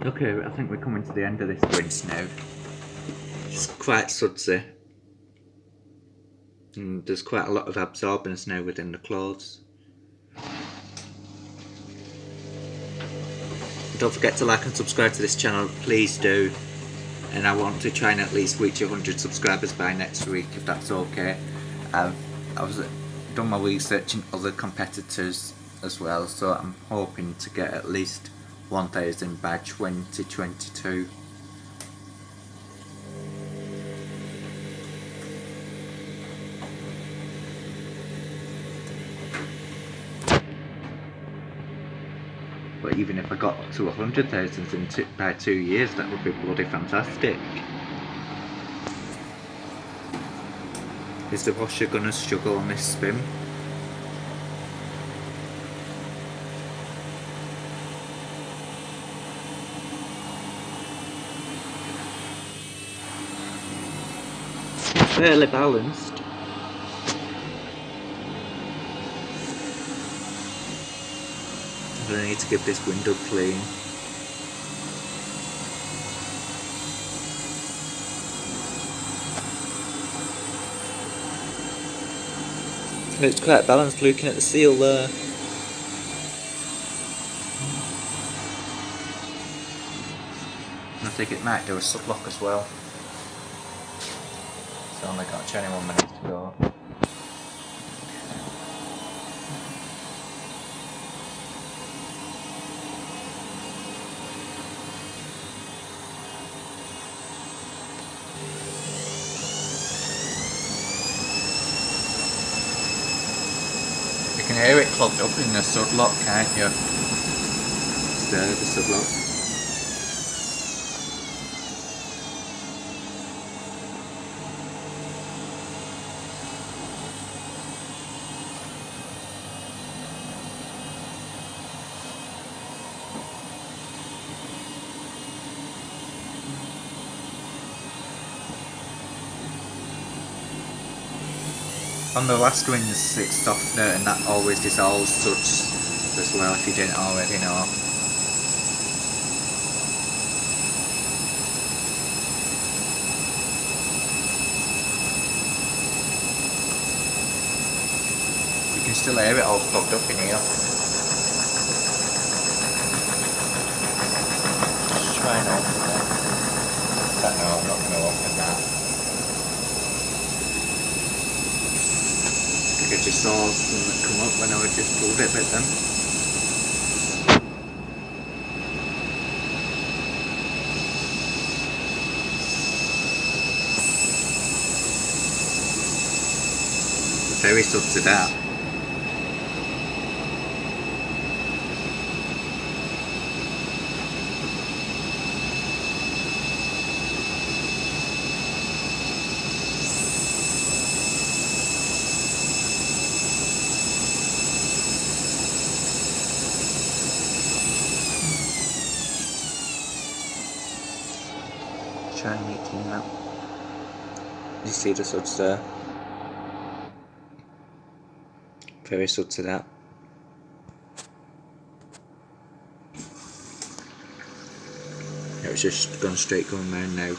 Okay, I think we're coming to the end of this rinse now. It's quite sudsy. And there's quite a lot of absorbance now within the clothes. Don't forget to like and subscribe to this channel, please do. And I want to try and at least reach 100 subscribers by next week, if that's okay. I've done my research in other competitors as well, so I'm hoping to get at least 1000 by 2022. But even if I got to 100,000 by 2 years, that would be bloody fantastic. Is the washer gonna struggle on this spin? Fairly balanced. I need to give this window clean. It's quite balanced looking at the seal there. I think it might do a sublock as well. It's only got 21 minutes to go. You can hear it clogged up in the sublock, can't you? It's there, the sublock. On the last rinse it's softer and that always dissolves suds as well, if you didn't already know. You can still hear it all clogged up in here. Just try and open that. No, I'm not going to open that. I just saw something come up when I just pulled it a bit then. Very sub to that. Try and make clean that. You see the suds there? Very sud to that. It was just gone straight going round now.